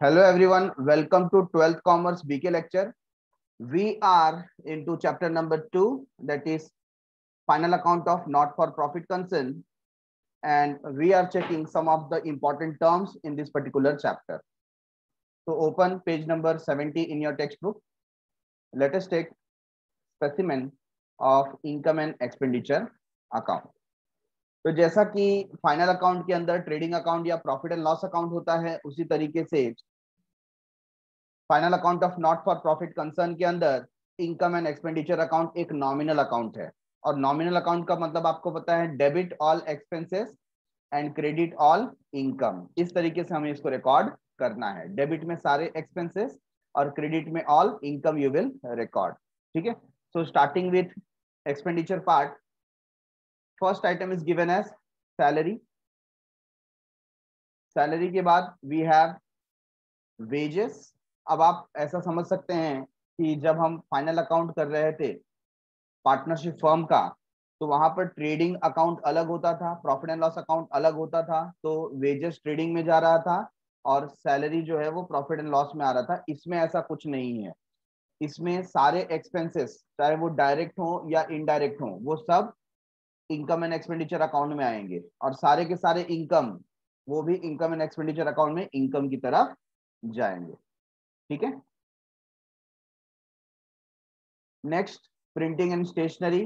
Hello everyone, welcome to 12th Commerce BK lecture. We are into chapter number 2, that is final account of not for profit concern, and we are checking some of the important terms in this particular chapter. So open page number 70 in your textbook. Let us take specimen of income and expenditure account. तो जैसा कि final account के अंदर trading account या profit and loss account होता है, उसी तरीके से final account of not for profit concern के अंदर इनकम एंड एक्सपेंडिचर अकाउंट एक नॉमिनल अकाउंट है। और नॉमिनल अकाउंट का मतलब आपको पता है, debit all expenses and credit all income. इस तरीके से हमें इसको रिकॉर्ड करना है। डेबिट में सारे एक्सपेंसेस और क्रेडिट में all income you will record. ठीक है, so starting with expenditure part, first item is given as salary. Salary के बाद वी हैव वेजेस। अब आप ऐसा समझ सकते हैं कि जब हम फाइनल अकाउंट कर रहे थे पार्टनरशिप फर्म का, तो वहां पर ट्रेडिंग अकाउंट अलग होता था, प्रॉफिट एंड लॉस अकाउंट अलग होता था। तो वेजेस ट्रेडिंग में जा रहा था और सैलरी जो है वो प्रॉफिट एंड लॉस में आ रहा था। इसमें ऐसा कुछ नहीं है। इसमें सारे एक्सपेंसेस, चाहे वो डायरेक्ट हो या इनडायरेक्ट हो, वो सब इनकम एंड एक्सपेंडिचर अकाउंट में आएंगे, और सारे के सारे इनकम वो भी इनकम एंड एक्सपेंडिचर अकाउंट में इनकम की तरफ जाएंगे। ठीक है, next printing and stationery,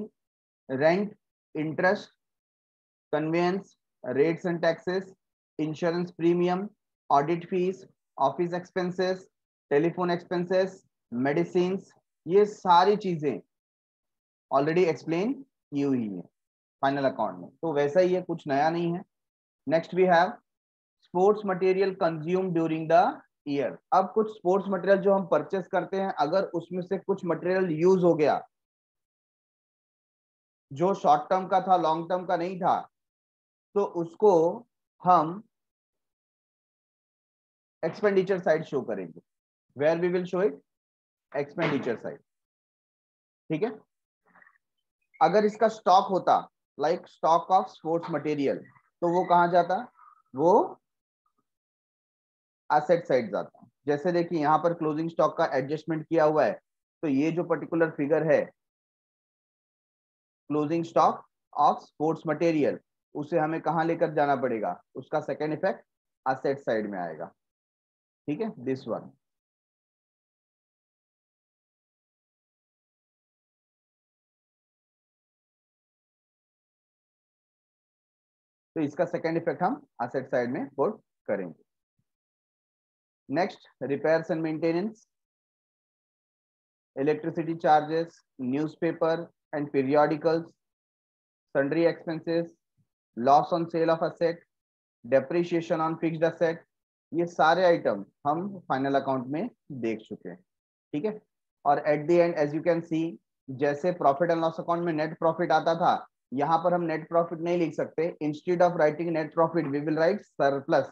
rent, interest, conveyance, rates and taxes, insurance premium, audit fees, office expenses, telephone expenses, medicine, ये सारी चीजें ऑलरेडी एक्सप्लेन की हुई है फाइनल अकाउंट में, तो वैसा ही है, कुछ नया नहीं है। Next we have sports material consume during the year. अब कुछ स्पोर्ट्स मटेरियल जो हम परचेस करते हैं, अगर उसमें से कुछ मटेरियल यूज हो गया जो शॉर्ट टर्म का था, लॉन्ग टर्म का नहीं था, तो उसको हम एक्सपेंडिचर साइड शो करेंगे। Where we will show it, expenditure side. ठीक है, अगर इसका स्टॉक होता, like stock of sports material, तो वो कहां जाता, वो एसेट साइड जाता। जैसे देखिए यहाँ पर क्लोजिंग स्टॉक का एडजस्टमेंट किया हुआ है, तो ये जो पर्टिकुलर फिगर है closing stock of sports material, उसे हमें कहां लेकर जाना पड़ेगा, उसका सेकेंड इफेक्ट एसेट साइड में आएगा। ठीक है, दिस वन। तो इसका सेकेंड इफेक्ट हम एसेट साइड में पुट करेंगे। Next, repairs and maintenance, electricity charges, newspaper and periodicals, sundry expenses, loss on sale of asset, depreciation on fixed asset, ये सारे आइटम हम फाइनल अकाउंट में देख चुके हैं। ठीक है, और at the end as you can see, जैसे प्रॉफिट एंड लॉस अकाउंट में नेट प्रॉफिट आता था, यहाँ पर हम नेट प्रॉफिट नहीं लिख सकते। Instead of writing net profit we will write surplus,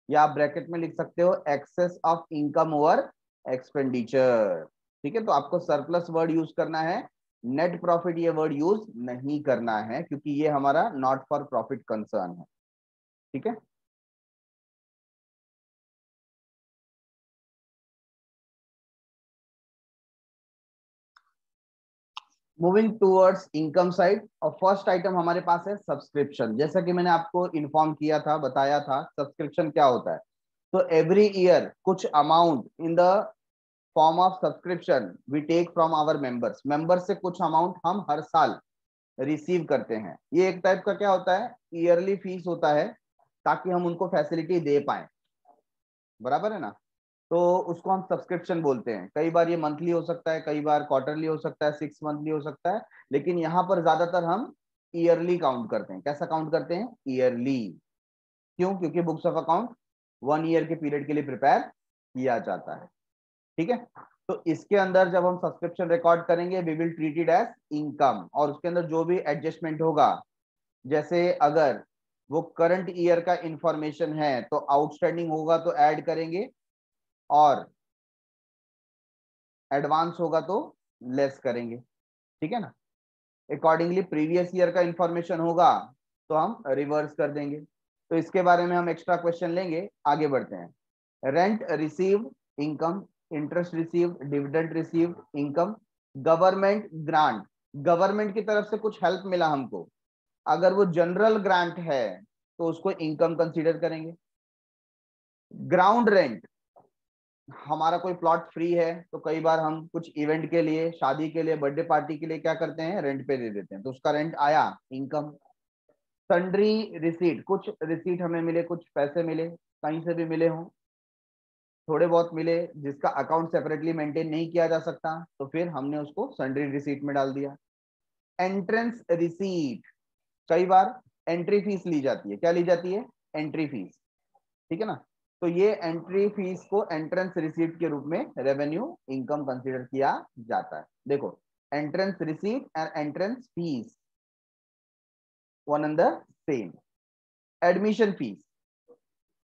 या आप ब्रैकेट में लिख सकते हो excess of income over expenditure. ठीक है, तो आपको सरप्लस वर्ड यूज करना है, नेट प्रॉफिट ये वर्ड यूज नहीं करना है, क्योंकि ये हमारा नॉट फॉर प्रॉफिट कंसर्न है। ठीक है, मूविंग टूवर्ड्स इनकम साइड, और फर्स्ट आइटम हमारे पास है सब्सक्रिप्शन। जैसा कि मैंने आपको इन्फॉर्म किया था, बताया था, सब्सक्रिप्शन क्या होता है। तो एवरी ईयर कुछ amount in the form of subscription we take from our members. Members से कुछ अमाउंट हम हर साल रिसीव करते हैं। ये एक टाइप का क्या होता है, ईयरली फीस होता है, ताकि हम उनको फैसिलिटी दे पाए। बराबर है ना, तो उसको हम सब्सक्रिप्शन बोलते हैं। कई बार ये मंथली हो सकता है, कई बार क्वार्टरली हो सकता है, 6 मंथली हो सकता है, लेकिन यहाँ पर ज्यादातर हम ईयरली काउंट करते हैं। कैसा काउंट करते हैं, ईयरली। क्यों, क्योंकि बुक्स ऑफ अकाउंट 1 ईयर के पीरियड के लिए प्रिपेयर किया जाता है। ठीक है, तो इसके अंदर जब हम सब्सक्रिप्शन रिकॉर्ड करेंगे, we will treat it as income, और उसके अंदर जो भी एडजस्टमेंट होगा, जैसे अगर वो करंट ईयर का इंफॉर्मेशन है तो आउटस्टैंडिंग होगा तो ऐड करेंगे, और एडवांस होगा तो लेस करेंगे। ठीक है ना, अकॉर्डिंगली प्रीवियस ईयर का इंफॉर्मेशन होगा तो हम रिवर्स कर देंगे। तो इसके बारे में हम एक्स्ट्रा क्वेश्चन लेंगे, आगे बढ़ते हैं। Rent received income, interest received, dividend received income, government grant, government की तरफ से कुछ हेल्प मिला हमको, अगर वो जनरल ग्रांट है तो उसको इनकम कंसीडर करेंगे। ग्राउंड रेंट, हमारा कोई प्लॉट फ्री है तो कई बार हम कुछ इवेंट के लिए, शादी के लिए, बर्थडे पार्टी के लिए क्या करते हैं, रेंट पे दे देते हैं, तो उसका रेंट आया, इनकम। सन्ड्री रिसीट, कुछ रिसीट हमें मिले, कुछ पैसे मिले, कहीं से भी मिले हों, थोड़े बहुत मिले, जिसका अकाउंट सेपरेटली मेंटेन नहीं किया जा सकता, तो फिर हमने उसको सन्ड्री रिसीट में डाल दिया। एंट्रेंस रिसीट, कई बार एंट्री फीस ली जाती है, क्या ली जाती है, एंट्री फीस, ठीक है ना, तो ये एंट्री फीस को एंट्रेंस रिसीट के रूप में रेवेन्यू इनकम कंसीडर किया जाता है। देखो, entrance receipt and entrance fees one and the same. Admission fees,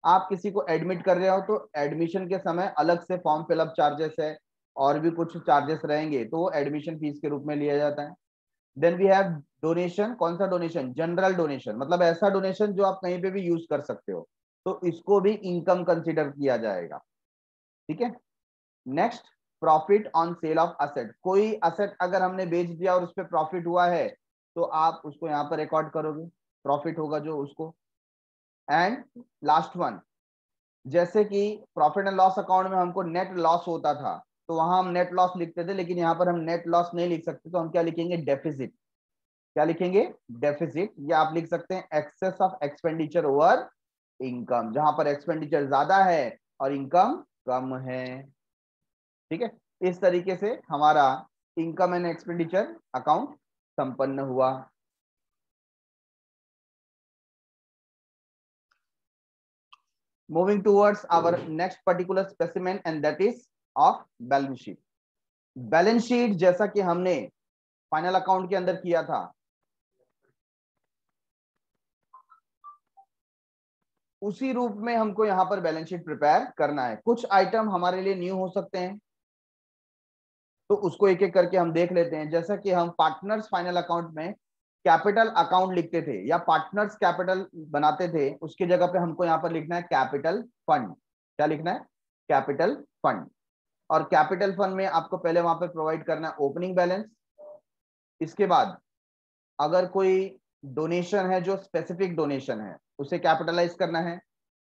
आप किसी को एडमिट कर रहे हो तो एडमिशन के समय अलग से फॉर्म फिलअप चार्जेस है और भी कुछ चार्जेस रहेंगे, तो वो एडमिशन फीस के रूप में लिया जाता है। देन वी हैव डोनेशन, कौन सा डोनेशन, जनरल डोनेशन, मतलब ऐसा डोनेशन जो आप कहीं पे भी यूज कर सकते हो, तो इसको भी इनकम कंसीडर किया जाएगा, ठीक है। Next, profit on sale of asset, कोई असेट अगर हमने बेच दिया और उस पर प्रॉफिट हुआ है तो आप उसको यहाँ पर रिकॉर्ड करोगे, प्रॉफिट होगा जो उसको। एंड लास्ट वन, जैसे कि प्रॉफिट एंड लॉस अकाउंट में हमको नेट लॉस होता था तो वहां हम नेट लॉस लिखते थे, लेकिन यहाँ पर हम नेट लॉस नहीं लिख सकते, तो हम क्या लिखेंगे, डेफिसिट। क्या लिखेंगे, डेफिसिट, या आप लिख सकते हैं excess of expenditure over income, जहां पर एक्सपेंडिचर ज्यादा है और इनकम कम है, ठीक है। इस तरीके से हमारा इनकम एंड एक्सपेंडिचर अकाउंट संपन्न हुआ। Moving towards our next particular specimen and that is of balance sheet. Balance sheet जैसा कि हमने फाइनल अकाउंट के अंदर किया था, उसी रूप में हमको यहां पर बैलेंस शीट प्रिपेयर करना है। कुछ आइटम हमारे लिए न्यू हो सकते हैं, तो उसको एक एक करके हम देख लेते हैं। जैसा कि हम पार्टनर्स फाइनल अकाउंट में कैपिटल अकाउंट लिखते थे या पार्टनर्स कैपिटल बनाते थे, उसकी जगह पे हमको यहाँ पर लिखना है कैपिटल फंड। क्या लिखना है, कैपिटल फंड। और कैपिटल फंड में आपको पहले वहां पर प्रोवाइड करना है ओपनिंग बैलेंस। इसके बाद अगर कोई डोनेशन है जो स्पेसिफिक डोनेशन है, उसे कैपिटलाइज करना है।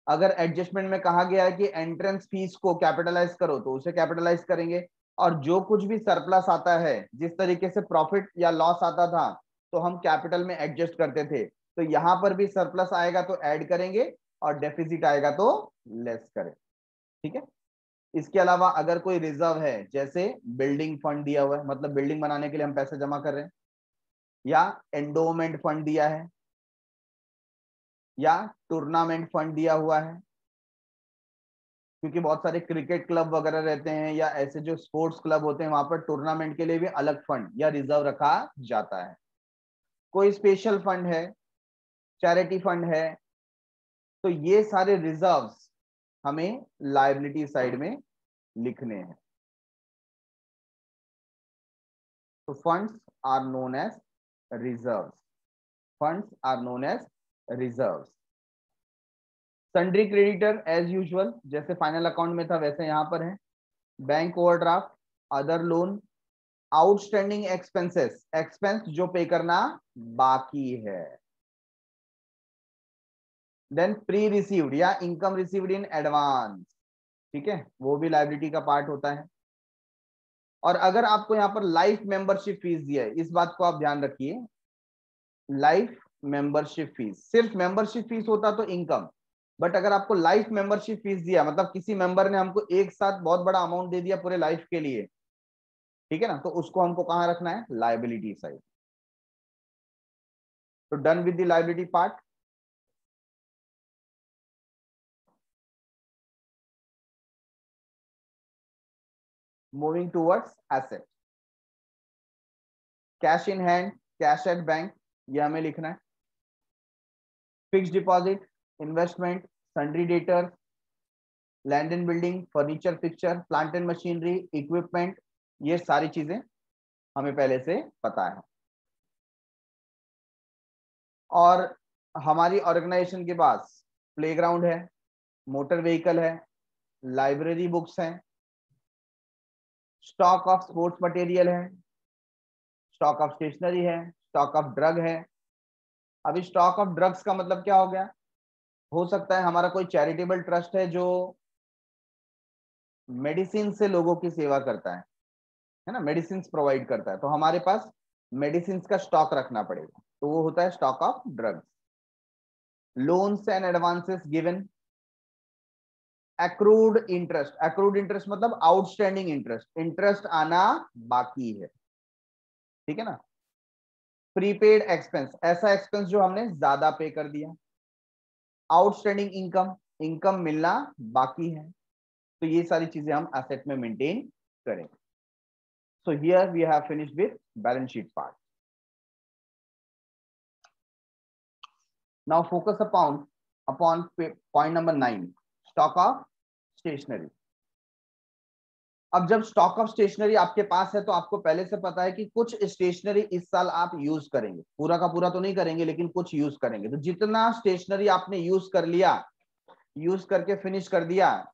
अगर एडजस्टमेंट में कहा गया है कि एंट्रेंस फीस को कैपिटलाइज करो तो उसे कैपिटलाइज करेंगे। और जो कुछ भी सरप्लस आता है, जिस तरीके से प्रॉफिट या लॉस आता था तो हम कैपिटल में एडजस्ट करते थे, तो यहां पर भी सरप्लस आएगा तो ऐड करेंगे और डेफिसिट आएगा तो लेस करें, ठीक है। इसके अलावा अगर कोई रिजर्व है, जैसे बिल्डिंग फंड दिया हुआ है, मतलब बिल्डिंग बनाने के लिए हम पैसे जमा कर रहे हैं, या एंडोमेंट फंड दिया है, या टूर्नामेंट फंड दिया हुआ है, क्योंकि बहुत सारे क्रिकेट क्लब वगैरह रहते हैं या ऐसे जो स्पोर्ट्स क्लब होते हैं, वहां पर टूर्नामेंट के लिए भी अलग फंड या रिजर्व रखा जाता है। कोई स्पेशल फंड है, चैरिटी फंड है, तो ये सारे रिजर्व्स हमें लायबिलिटी साइड में लिखने हैं। तो funds are known as reserves, funds are known as reserves. Sundry creditor as usual, जैसे फाइनल अकाउंट में था वैसे यहां पर है। Bank overdraft, other loan, outstanding expenses, expense जो पे करना बाकी है। देन प्री रिसीव्ड या इनकम रिसीव्ड इन एडवांस, ठीक है, वो भी लायबिलिटी का पार्ट होता है। और अगर आपको यहाँ पर लाइफ मेंबरशिप फीस दिया है, इस बात को आप ध्यान रखिए, लाइफ मेंबरशिप फीस, सिर्फ मेंबरशिप फीस होता तो इनकम, बट अगर आपको लाइफ मेंबरशिप फीस दिया, मतलब किसी मेंबर ने हमको एक साथ बहुत बड़ा अमाउंट दे दिया पूरे लाइफ के लिए, ठीक है ना, तो उसको हमको कहां रखना है, लायबिलिटी साइड। तो done with the liability part. Moving towards asset, cash in hand, cash at bank, ये हमें लिखना है। Fix deposit, investment, sundry debtor, land and building, furniture fixture, plant and machinery, equipment, ये सारी चीजें हमें पहले से पता है। और हमारी ऑर्गेनाइजेशन के पास प्लेग्राउंड है, मोटर व्हीकल है, लाइब्रेरी बुक्स हैं, स्टॉक ऑफ स्पोर्ट्स मटेरियल है, स्टॉक ऑफ स्टेशनरी है, स्टॉक ऑफ ड्रग है। अभी स्टॉक ऑफ ड्रग्स का मतलब क्या हो गया? हो सकता है हमारा कोई चैरिटेबल ट्रस्ट है जो मेडिसिन से लोगों की सेवा करता है ना, मेडिसिन प्रोवाइड करता है, तो हमारे पास मेडिसिन का स्टॉक रखना पड़ेगा, तो वो होता है stock of drugs. Loans and advances given, accrued interest, accrued interest मतलब आउटस्टैंडिंग इंटरेस्ट, इंटरेस्ट आना बाकी है, ठीक है ना। प्रीपेड एक्सपेंस, ऐसा एक्सपेंस जो हमने ज्यादा पे कर दिया। आउटस्टैंडिंग इनकम, इनकम मिलना बाकी है, तो ये सारी चीजें हम एसेट में मेंटेन करेंगे। So here we have finished with balance sheet part. Now focus upon point number 9, stock of stationery. अब जब स्टॉक ऑफ स्टेशनरी आपके पास है तो आपको पहले से पता है कि कुछ स्टेशनरी इस साल आप यूज करेंगे, पूरा का पूरा तो नहीं करेंगे लेकिन कुछ यूज करेंगे। तो जितना स्टेशनरी आपने यूज कर लिया, यूज करके फिनिश कर दिया,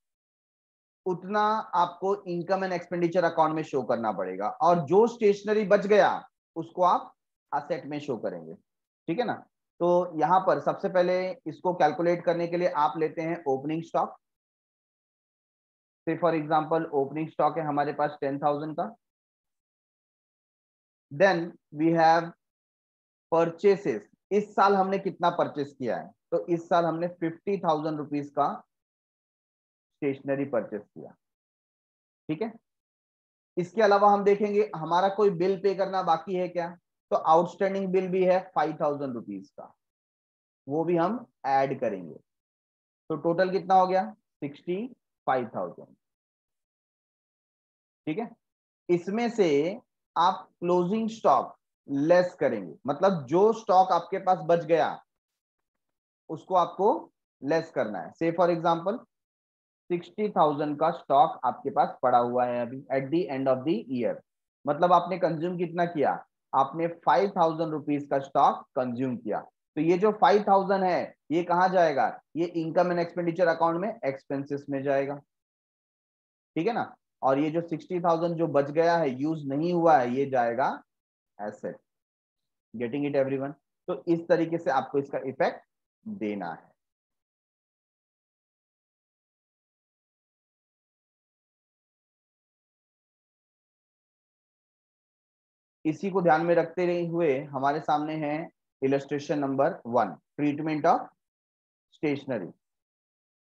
उतना आपको इनकम एंड एक्सपेंडिचर अकाउंट में शो करना पड़ेगा, और जो स्टेशनरी बच गया उसको आप असेट में शो करेंगे, ठीक है ना। तो यहां पर सबसे पहले इसको कैलकुलेट करने के लिए आप लेते हैं ओपनिंग स्टॉक। से फॉर एग्जांपल ओपनिंग स्टॉक है हमारे पास 10,000 का। देन वी हैव परचेसेस, इस साल हमने कितना परचेस किया है? तो इस साल हमने 50,000 रुपीज का स्टेशनरी परचेस किया, ठीक है। इसके अलावा हम देखेंगे हमारा कोई बिल पे करना बाकी है क्या? तो आउटस्टैंडिंग बिल भी है 5,000 रुपीज का, वो भी हम ऐड करेंगे, तो टोटल कितना हो गया? 65,000, ठीक है। इसमें से आप क्लोजिंग स्टॉक लेस करेंगे, मतलब जो स्टॉक आपके पास बच गया उसको आपको लेस करना है। से फॉर एग्जांपल 60,000 का स्टॉक आपके पास पड़ा हुआ है अभी eight the end of the year, मतलब आपने कंज्यूम कितना किया? आपने 5,000 रुपीज का स्टॉक कंज्यूम किया। तो ये जो 5,000 है ये कहां जाएगा? ये इनकम एंड एक्सपेंडिचर अकाउंट में एक्सपेंसेस में जाएगा, ठीक है ना। और ये जो 60,000 जो बच गया है, यूज नहीं हुआ है, ये जाएगा एसेट। Getting it everyone? तो इस तरीके से आपको इसका इफेक्ट देना है। इसी को ध्यान में रखते हुए हमारे सामने है illustration number 1, treatment of stationery.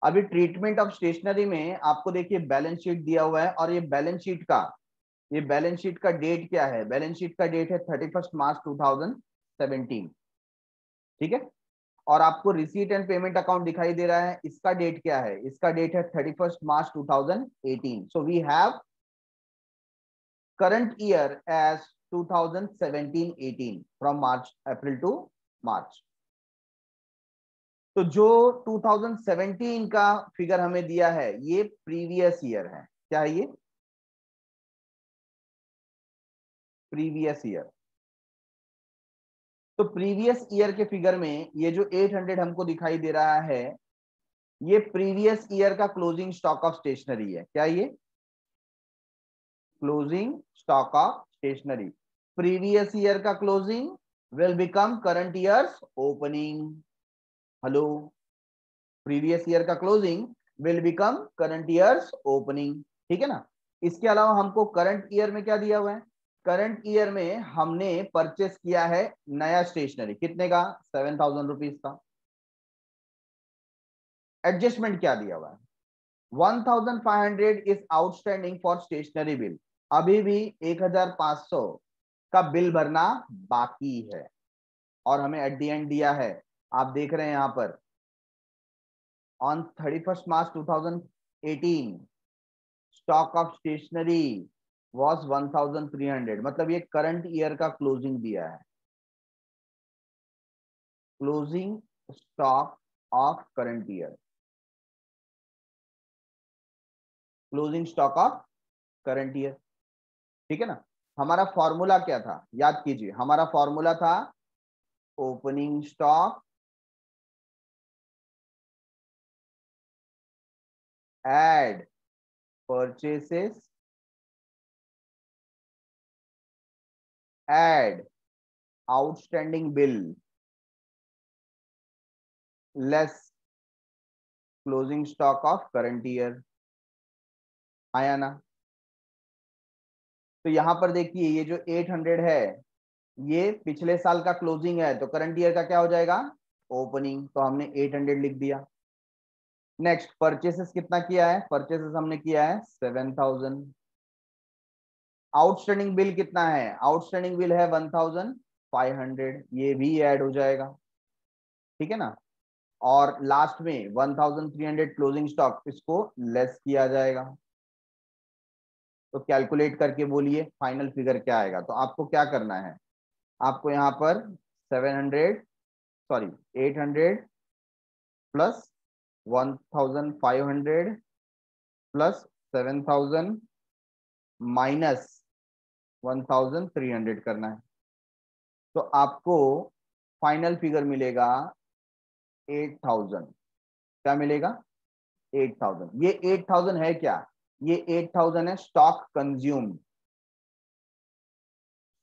अभी ट्रीटमेंट ऑफ स्टेशनरी में आपको देखिए बैलेंस शीट दिया हुआ है, और ये बैलेंस शीट का डेट क्या है? बैलेंस शीट का डेट है 31 मार्च 2017, ठीक है। और आपको रिसीट एंड पेमेंट अकाउंट दिखाई दे रहा है, इसका डेट क्या है? इसका डेट है 31 March 2018। So we have current year as 2017-18 from March, April to March। तो जो 2017 का फिगर हमें दिया है ये प्रीवियस ईयर है, क्या है ये? Previous year. तो प्रीवियस ईयर के फिगर में ये जो 800 हमको दिखाई दे रहा है, ये प्रीवियस ईयर का क्लोजिंग स्टॉक ऑफ स्टेशनरी है। क्या ये? Closing stock of stationery. Previous year का closing will become current year's opening. Hello, previous year का closing will become current year's opening, ठीक है ना। इसके अलावा हमको करंट ईयर में क्या दिया हुआ है? करंट ईयर में हमने परचेस किया है नया स्टेशनरी, कितने का? 7,000 रुपीज का। एडजस्टमेंट क्या दिया हुआ है? 1,500 is outstanding for stationery bill, अभी भी 1,500 का बिल भरना बाकी है, और हमें एट द एंड दिया है, आप देख रहे हैं यहां पर on 31st March 2018 stock of stationery was 1,300, मतलब ये करंट ईयर का क्लोजिंग दिया है, closing stock of current year, closing stock of current year, ठीक है ना। हमारा फॉर्मूला क्या था? याद कीजिए, हमारा फॉर्मूला था opening stock add purchases, add outstanding bill less closing stock of current year। आया ना? तो यहां पर देखिए ये जो 800 है ये पिछले साल का क्लोजिंग है, तो करंट ईयर का क्या हो जाएगा? ओपनिंग। तो हमने 800 लिख दिया। नेक्स्ट परचेसेस कितना किया है? परचेसेस हमने किया है 7000। आउटस्टैंडिंग बिल कितना है? आउटस्टैंडिंग बिल है 1500, ये भी ऐड हो जाएगा, ठीक है ना। और लास्ट में 1300 क्लोजिंग स्टॉक, इसको लेस किया जाएगा। तो कैलकुलेट करके बोलिए फाइनल फिगर क्या आएगा। तो आपको क्या करना है, आपको यहाँ पर 700 सॉरी 800 प्लस 1500 प्लस 7000 माइनस 1300 करना है। तो आपको फाइनल फिगर मिलेगा 8000। क्या मिलेगा? 8000। ये 8000 है क्या? ये 8000 है stock consumed,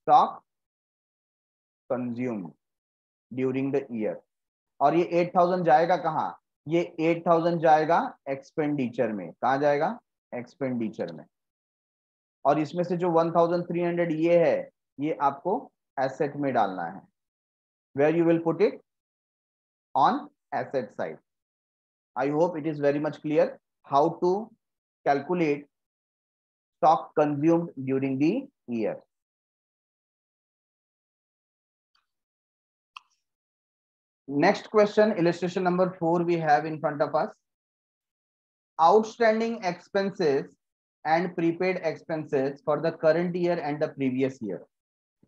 stock consumed during the year. और ये 8000 जाएगा कहाँ? ये 8000 जाएगा एक्सपेंडिचर में। कहाँ जाएगा? एक्सपेंडिचर में। और इसमें से जो 1300 ये है, ये आपको एसेट में डालना है। Where you will put it? On asset side. I hope it is very much clear how to calculate stock consumed during the year. Next question, illustration number 4 we have in front of us. Outstanding expenses and prepaid expenses for the current year and the previous year.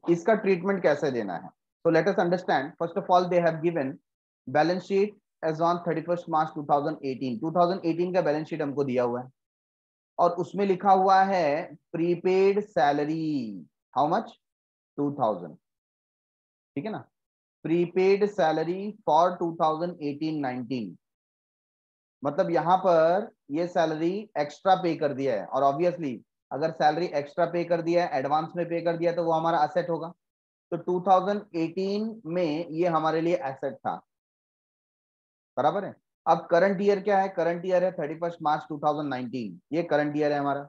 इसका treatment कैसे देना है? So let us understand. First of all, they have given balance sheet as on 31st March 2018. 2018 का balance sheet हमको दिया हुआ है और उसमें लिखा हुआ है प्रीपेड सैलरी। How much? 2000। ठीक है ना। प्रीपेड सैलरी फॉर 2018-19, मतलब यहां पर ये सैलरी एक्स्ट्रा पे कर दिया है। और ऑब्वियसली अगर सैलरी एक्स्ट्रा पे कर दिया है, एडवांस में पे कर दिया है, तो वो हमारा एसेट होगा। तो 2018 में ये हमारे लिए एसेट था, बराबर है। अब करंट ईयर क्या है? करंट ईयर है 31 मार्च 2019, ये करंट ईयर है हमारा।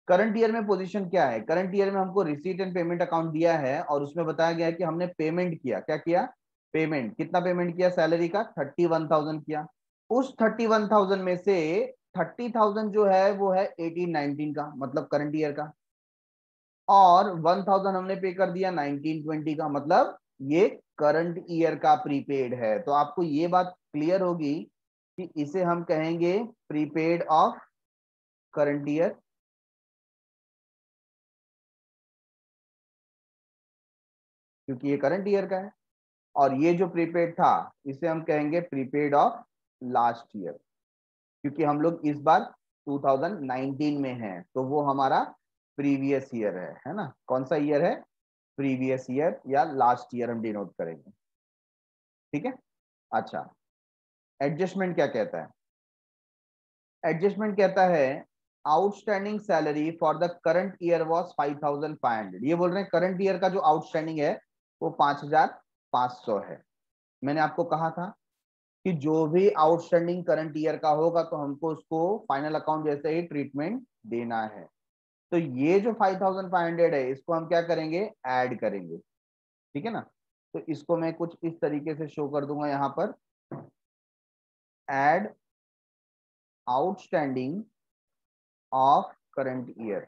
करंट ईयर में पोजीशन क्या है? करंट ईयर में हमको रिसीट एंड पेमेंट अकाउंट दिया है और उसमें बताया गया है कि हमने पेमेंट किया। क्या किया? पेमेंट। कितना पेमेंट किया सैलरी का? 31,000 किया। उस 31,000 में से 30,000 जो है वो है 18-19 का, मतलब करंट ईयर का। और 1,000 हमने पे कर दिया 19-20 का, मतलब ये करंट ईयर का प्रीपेड है। तो आपको ये बात क्लियर होगी कि इसे हम कहेंगे प्रीपेड ऑफ करंट ईयर, क्योंकि ये करंट ईयर का है। और ये जो प्रीपेड था इसे हम कहेंगे प्रीपेड ऑफ लास्ट ईयर, क्योंकि हम लोग इस बार 2019 में हैं, तो वो हमारा प्रीवियस ईयर है ना। कौन सा ईयर है? प्रीवियस ईयर या लास्ट ईयर हम डिनोट करेंगे, ठीक है। अच्छा, एडजस्टमेंट क्या कहता है? एडजस्टमेंट कहता है outstanding salary for the current year was 5500। ये बोल रहे हैं करंट ईयर का जो आउटस्टैंडिंग है वो 5500 है। मैंने आपको कहा था कि जो भी आउटस्टैंडिंग करंट ईयर का होगा तो हमको उसको फाइनल अकाउंट जैसे ही ट्रीटमेंट देना है। तो ये जो 5500 है इसको हम क्या करेंगे? ऐड करेंगे, ठीक है ना। तो इसको मैं कुछ इस तरीके से शो कर दूंगा यहाँ पर, add outstanding of current year,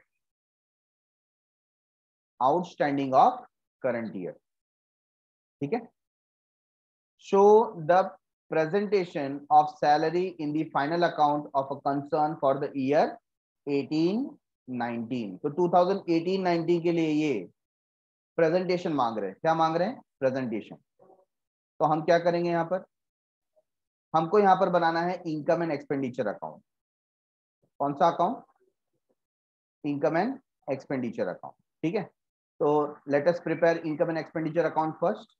outstanding of current year, ठीक है। Show the presentation of salary in the final account of a concern for the year 18-19। तो 2018-19 के लिए ये प्रेजेंटेशन मांग रहे हैं। क्या मांग रहे हैं? प्रेजेंटेशन। तो हम क्या करेंगे यहाँ पर? हमको यहाँ पर बनाना है इनकम एंड एक्सपेंडिचर अकाउंट। कौन सा अकाउंट? इनकम एंड एक्सपेंडिचर अकाउंट, ठीक है। तो let us prepare income and expenditure account first.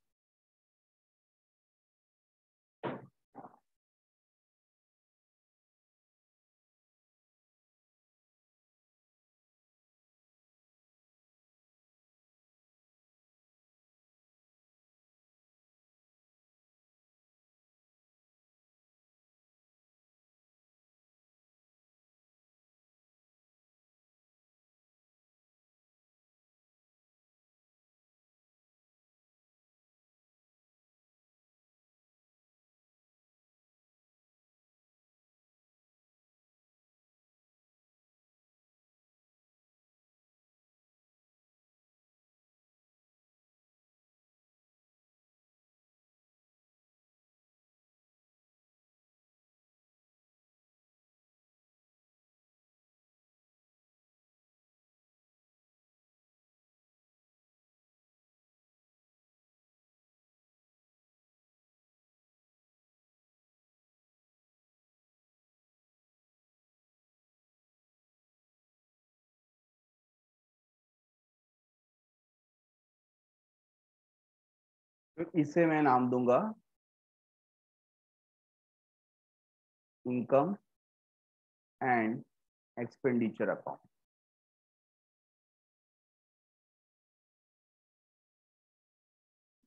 तो इसे मैं नाम दूंगा income and expenditure account.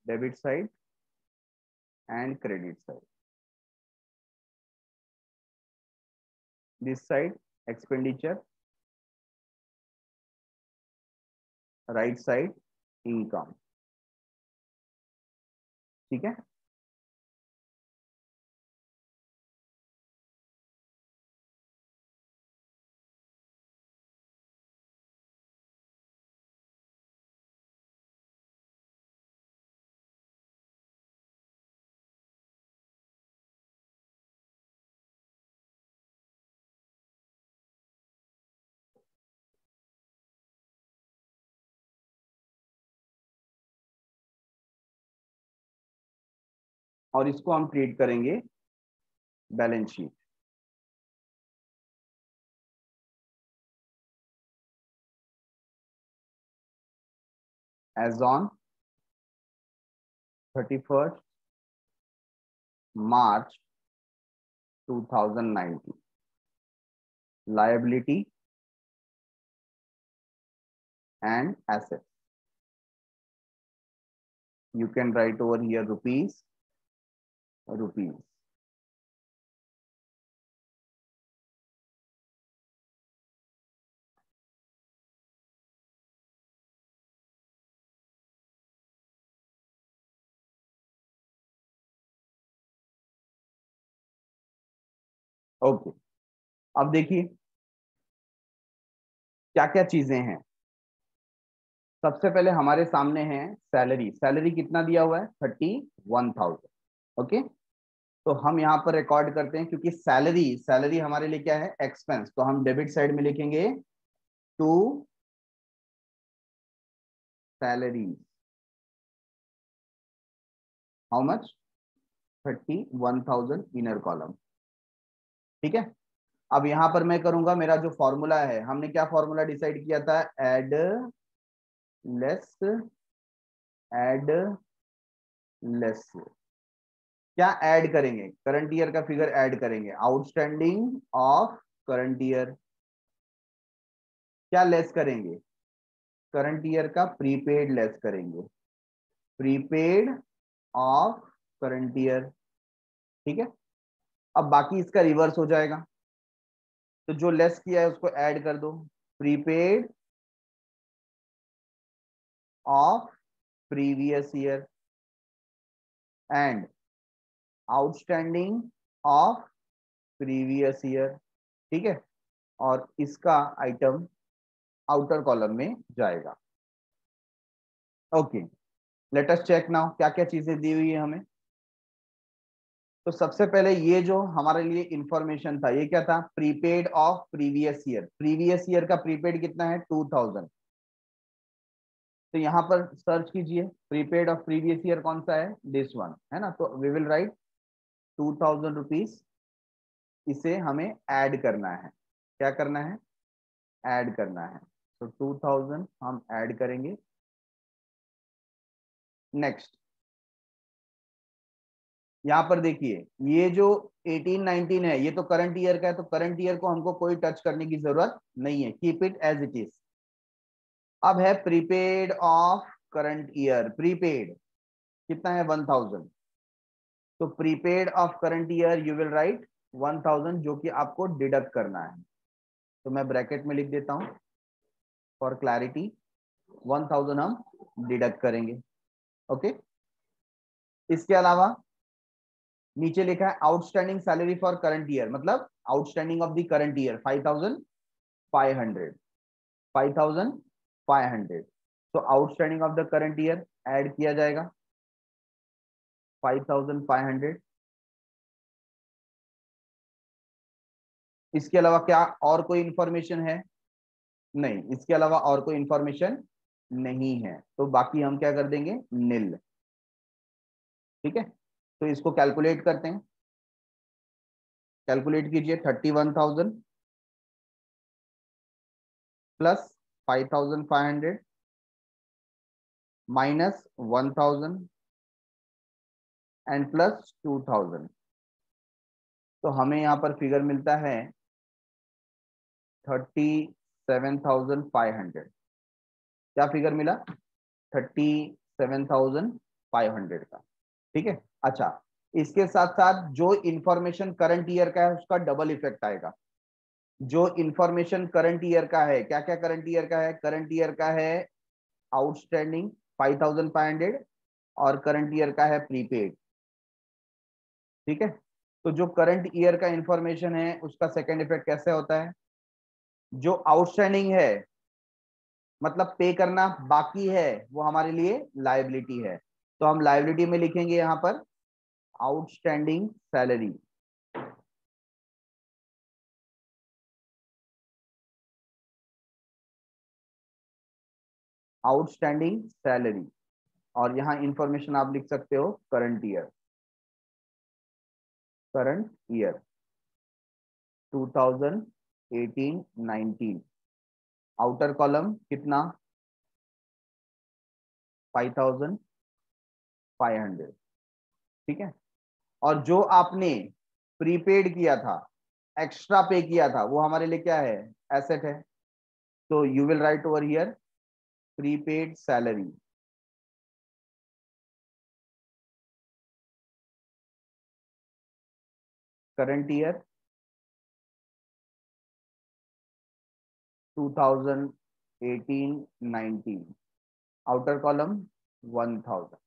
Debit side and credit side, this side expenditure, right side income. ठीक है, और इसको हम ट्रीट करेंगे balance sheet. As on 31st March 2019, liability and assets. You can write over here rupees. Okay, अब देखिए क्या क्या चीजें हैं। सबसे पहले हमारे सामने है सैलरी। सैलरी कितना दिया हुआ है? 31,000। ओके, तो हम यहाँ पर रिकॉर्ड करते हैं, क्योंकि सैलरी सैलरी हमारे लिए क्या है? एक्सपेंस। तो हम डेबिट साइड में लिखेंगे to salary. How much? 31,000 inner column. ठीक है, अब यहां पर मैं करूंगा, मेरा जो फॉर्मूला है, हमने क्या फॉर्मूला डिसाइड किया था? Add less, add less. क्या ऐड करेंगे? करंट ईयर का फिगर ऐड करेंगे, आउटस्टैंडिंग ऑफ करंट ईयर। क्या लेस करेंगे? करंट ईयर का प्रीपेड लेस करेंगे, प्रीपेड ऑफ करंट ईयर। ठीक है, अब बाकी इसका रिवर्स हो जाएगा, तो जो लेस किया है उसको ऐड कर दो, prepaid of previous year and outstanding of previous year. ठीक है, और इसका आइटम आउटर कॉलम में जाएगा। Okay, let us check now क्या क्या चीजें दी हुई है हमें। तो सबसे पहले ये जो हमारे लिए इंफॉर्मेशन था, ये क्या था? Prepaid of previous year. Previous year का प्रीपेड कितना है? 2,000। तो यहाँ पर सर्च कीजिए, प्रीपेड ऑफ प्रीवियस ईयर कौन सा है? दिस वन है ना। तो वी विल राइट 2,000 रुपीज। इसे हमें ऐड करना है। क्या करना है? ऐड करना है। तो 2,000 हम ऐड करेंगे। नेक्स्ट, यहाँ पर देखिए, ये जो 18-19 है, ये तो करंट ईयर का है, तो करंट ईयर को हमको कोई टच करने की जरूरत नहीं है, keep it as it is. अब है prepaid of current year. Prepaid कितना है? 1,000। तो prepaid of current year you will write 1,000, जो कि आपको डिडक्ट करना है। तो मैं ब्रैकेट में लिख देता हूं फॉर क्लैरिटी, 1,000 हम डिडक्ट करेंगे। ओके, इसके अलावा नीचे लिखा है outstanding salary for current year, मतलब outstanding of the current year 5,500। 5,500। तो outstanding of the current year add किया जाएगा 5,500। इसके अलावा क्या और कोई इंफॉर्मेशन है? नहीं, इसके अलावा और कोई इंफॉर्मेशन नहीं है, तो बाकी हम क्या कर देंगे? नील। ठीक है, तो इसको कैलकुलेट करते हैं। कैलकुलेट कीजिए, 31,000 प्लस 5,500 माइनस 1,000 एंड प्लस 2000, तो हमें यहाँ पर फिगर मिलता है 37,500। क्या फिगर मिला? 37,500 का। ठीक है। अच्छा, इसके साथ साथ जो इंफॉर्मेशन करंट ईयर का है उसका डबल इफेक्ट आएगा। जो इंफॉर्मेशन करंट ईयर का है, क्या क्या करंट ईयर का है? करंट ईयर का है आउटस्टैंडिंग 5,500 और करंट ईयर का है प्रीपेड। ठीक है। तो जो करंट ईयर का इंफॉर्मेशन है उसका सेकंड इफेक्ट कैसे होता है? जो आउटस्टैंडिंग है, मतलब पे करना बाकी है, वो हमारे लिए लायबिलिटी है। तो हम लायबिलिटी में लिखेंगे यहां पर आउटस्टैंडिंग सैलरी। आउटस्टैंडिंग सैलरी, और यहां इंफॉर्मेशन आप लिख सकते हो current year. Current year 2018-19, outer column कितना? 5,500। ठीक है। और जो आपने प्रीपेड किया था, एक्स्ट्रा पे किया था, वो हमारे लिए क्या है? एसेट है। तो you will write over here prepaid salary. Current year 2018-19, outer column 1000।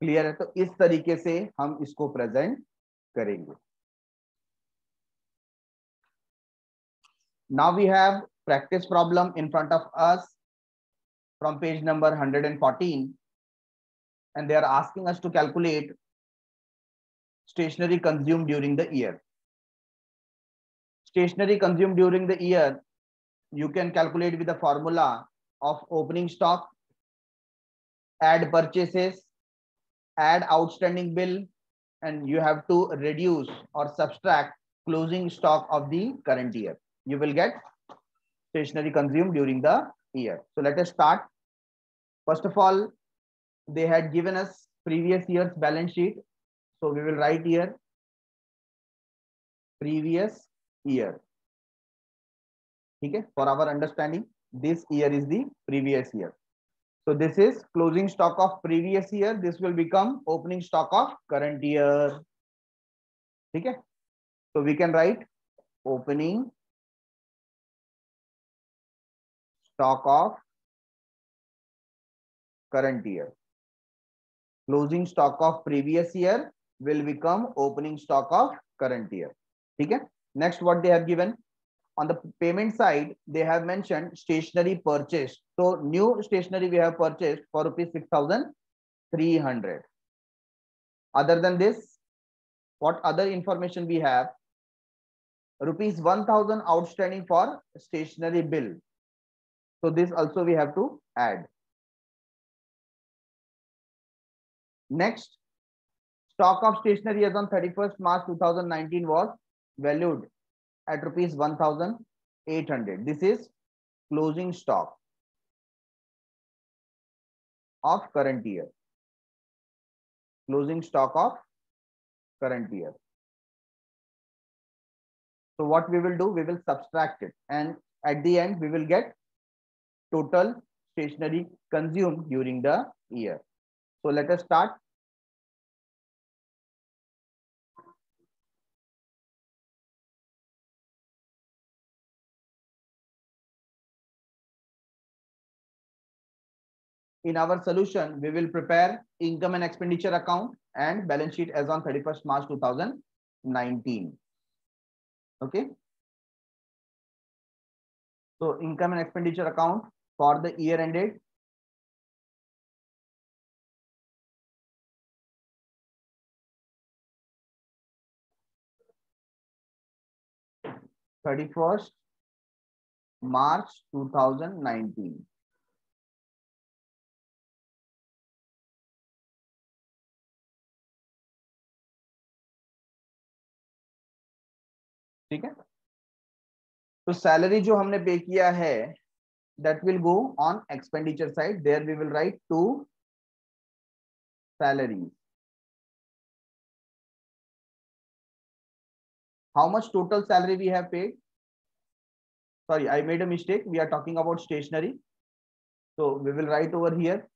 Clear है? तो इस तरीके से हम इसको प्रेजेंट करेंगे। Now we have practice problem in front of us from page number 114, and they are asking us to calculate stationery consumed during the year. Stationery consumed during the year, you can calculate with the formula of opening stock, add purchases, add outstanding bill, and you have to reduce or subtract closing stock of the current year. You will get stationery consumed during the year. So let us start. First of all, they had given us previous year's balance sheet. So we will write here previous year. Okay, for our understanding, this year is the previous year. So this is closing stock of previous year. This will become opening stock of current year. Okay, so we can write opening stock of current year. Closing stock of previous year will become opening stock of current year. Okay. Next, what they have given on the payment side, they have mentioned stationery purchase. So new stationery we have purchased for rupees 6,300. Other than this, what other information we have? Rupees 1,000 outstanding for stationery bill. So this also we have to add. Next, stock of stationery as on 31st March 2019 was valued at rupees 1,800. This is closing stock of current year. Closing stock of current year. So what we will do, we will subtract it, and at the end we will get total stationery consumed during the year. So let us start. In our solution, we will prepare income and expenditure account and balance sheet as on 31st March 2019. Okay. So income and expenditure account for the year ended (31st March 2019). ठीक है। तो salary जो हमने पे किया है, that will go on expenditure side. There we will write two salaries. how much total salary we have paid? Sorry, I made a mistake. We are talking about stationery. So we will write over here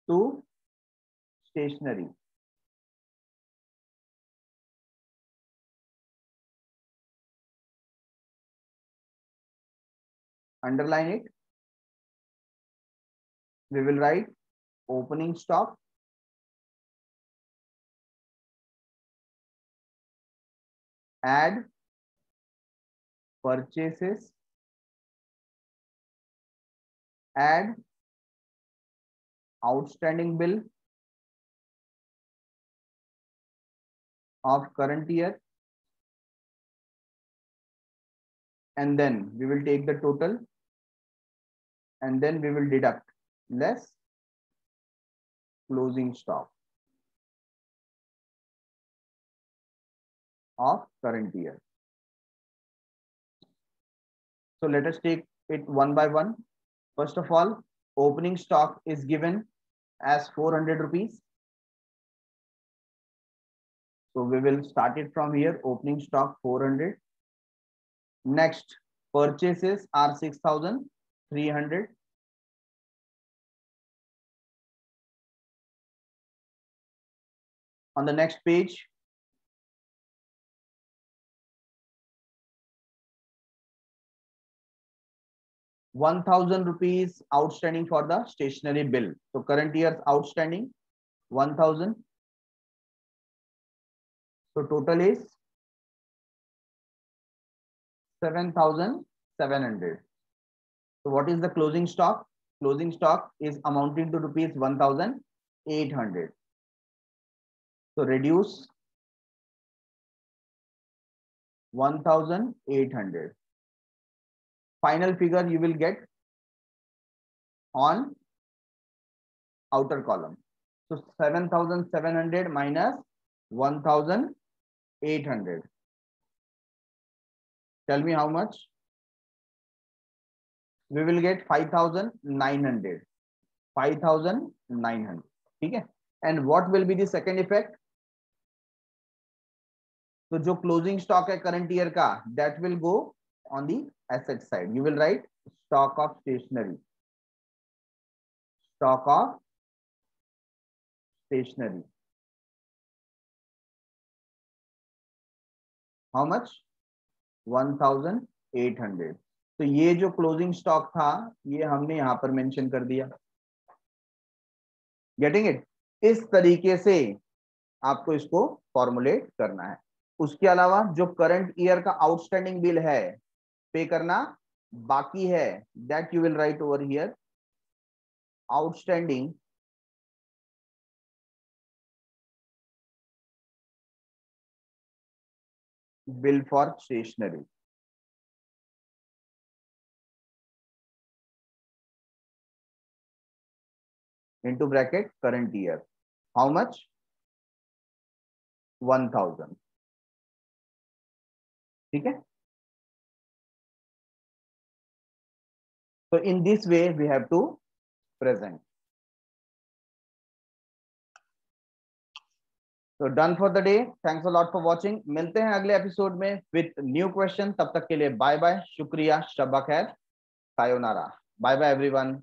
to stationery. Underline it. We will write opening stock, add purchases, add outstanding bill of current year, and then we will take the total, and then we will deduct less closing stock of current year. So let us take it one by one. First of all, opening stock is given as 400 rupees. So we will start it from here. Opening stock 400. Next, purchases are 6,300. On the next page, ₹1,000 outstanding for the stationery bill. So current year's outstanding 1,000. So total is 7,700. So what is the closing stock? Closing stock is amounting to rupees 1,800. So reduce 1,800. Final figure you will get on outer column. So 7,700 minus 1,800. Tell me how much? We will get 5,900. 5,900. Okay. And what will be the second effect? So जो closing stock है current year का, that will go on the asset side. You will write stock of stationery. Stock of stationery. How much? 1,800. तो ये जो closing stock था ये हमने यहां पर मेंशन कर दिया. Getting it? इस तरीके से आपको इसको फॉर्मुलेट करना है. उसके अलावा जो करंट ईयर का आउटस्टैंडिंग बिल है, पे करना बाकी है, that you will write over here outstanding bill for stationery. Into bracket current year. How much? 1,000. ठीक है? So in this way we have to present. So done for the day. Thanks a lot for watching. मिलते हैं अगले episode में with new question. तब तक के लिए बाय बाय. शुक्रिया. शब्बा खैर. सायोनारा. Bye bye everyone.